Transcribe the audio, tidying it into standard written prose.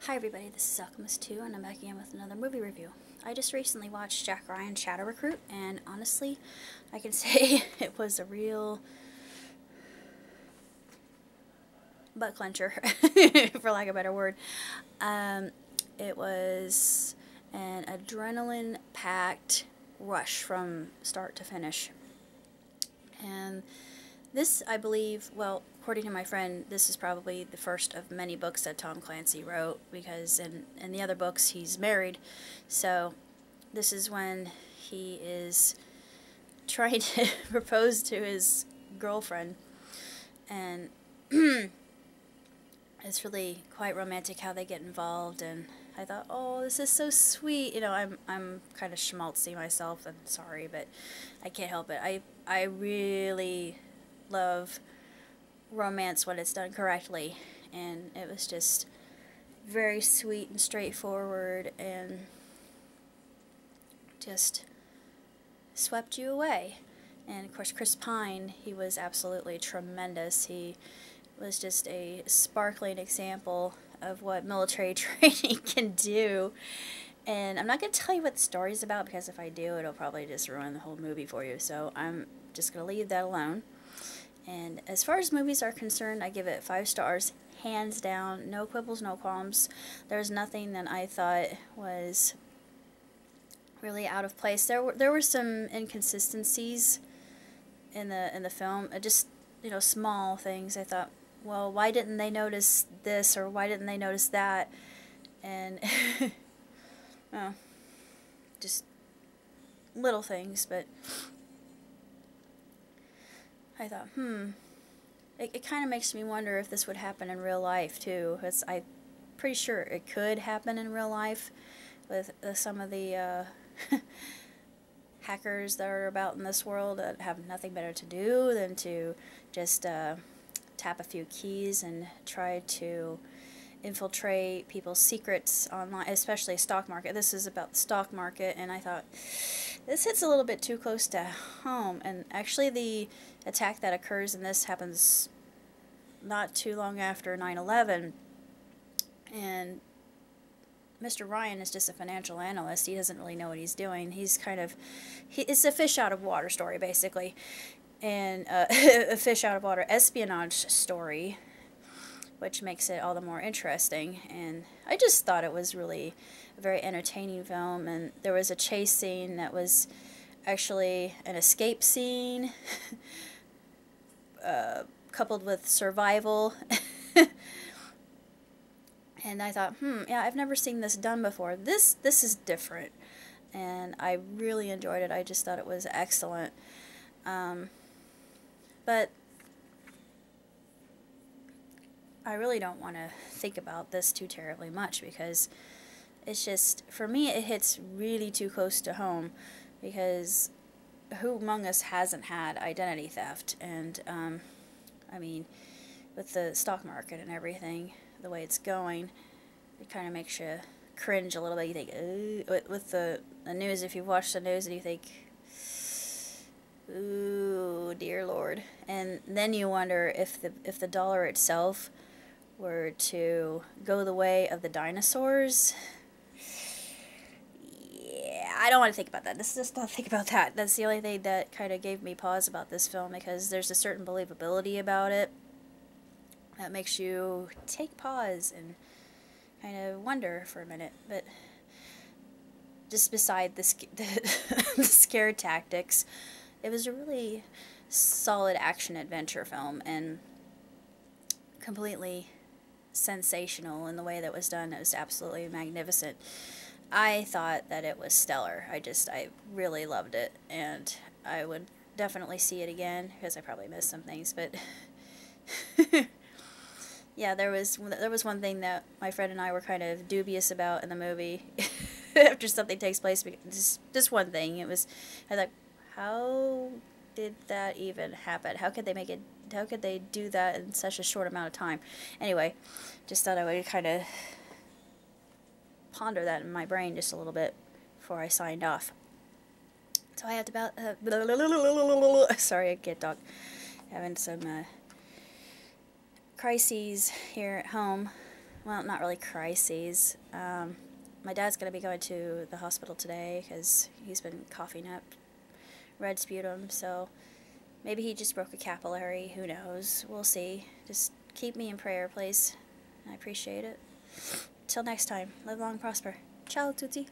Hi everybody, this is Alchemist2 and I'm back again with another movie review. I just recently watched Jack Ryan's Shadow Recruit and honestly, I can say it was a real butt clencher, for lack of a better word. It was an adrenaline-packed rush from start to finish. And this, I believe, well, according to my friend, this is probably the first of many books that Tom Clancy wrote, because in the other books he's married. So this is when he is trying to propose to his girlfriend, and it's really quite romantic how they get involved. And I thought, oh, this is so sweet. You know, I'm kind of schmaltzy myself. I'm sorry, but I can't help it. I really love romance when it's done correctly, and it was just very sweet and straightforward and just swept you away. And of course Chris Pine, he was absolutely tremendous. He was just a sparkling example of what military training can do. And I'm not going to tell you what the story's about, because if I do, it'll probably just ruin the whole movie for you. So I'm just going to leave that alone. And as far as movies are concerned, I give it 5 stars, hands down, no quibbles, no qualms. There's nothing that I thought was really out of place. There were some inconsistencies in the film, just, you know, small things. I thought, well, why didn't they notice this, or why didn't they notice that? And oh, just little things, but I thought, it kind of makes me wonder if this would happen in real life too. Because I'm pretty sure it could happen in real life with some of the hackers that are about in this world that have nothing better to do than to just tap a few keys and try to infiltrate people's secrets online, especially stock market. This is about the stock market, and I thought this hits a little bit too close to home. And actually the attack that occurs in this happens not too long after 9/11, and Mr. Ryan is just a financial analyst. He doesn't really know what he's doing. He's kind of, it's a fish out of water story, basically, and a fish out of water espionage story, which makes it all the more interesting. And I just thought it was really a very entertaining film. And there was a chase scene that was actually an escape scene, coupled with survival. And I thought, yeah, I've never seen this done before. This is different, and I really enjoyed it. I just thought it was excellent. But I really don't want to think about this too terribly much, because it's just, for me, it hits really too close to home, because who among us hasn't had identity theft? And I mean, with the stock market and everything, the way it's going, it kind of makes you cringe a little bit. You think, ooh, with the news, if you've watched the news, and you think, ooh, dear Lord. And then you wonder if the dollar itself were to go the way of the dinosaurs. Yeah, I don't want to think about that. Let's just not think about that. That's the only thing that kind of gave me pause about this film, because there's a certain believability about it that makes you take pause and kind of wonder for a minute. But just beside the scare tactics, it was a really solid action-adventure film, and completely sensational in the way that was done. It was absolutely magnificent. I thought that it was stellar. I really loved it, and I would definitely see it again, because I probably missed some things, but yeah, there was one thing that my friend and I were kind of dubious about in the movie. After something takes place, just one thing. I was like, how did that even happen? How could they make it? How could they do that in such a short amount of time? Anyway, just thought I would kind of ponder that in my brain just a little bit before I signed off. So I had to sorry, I can't talk. Having some crises here at home well, not really crises. My dad's going to be going to the hospital today because he's been coughing up red sputum, so maybe he just broke a capillary. Who knows? We'll see. Just keep me in prayer, please. I appreciate it. Till next time, live long, prosper. Ciao, tutti.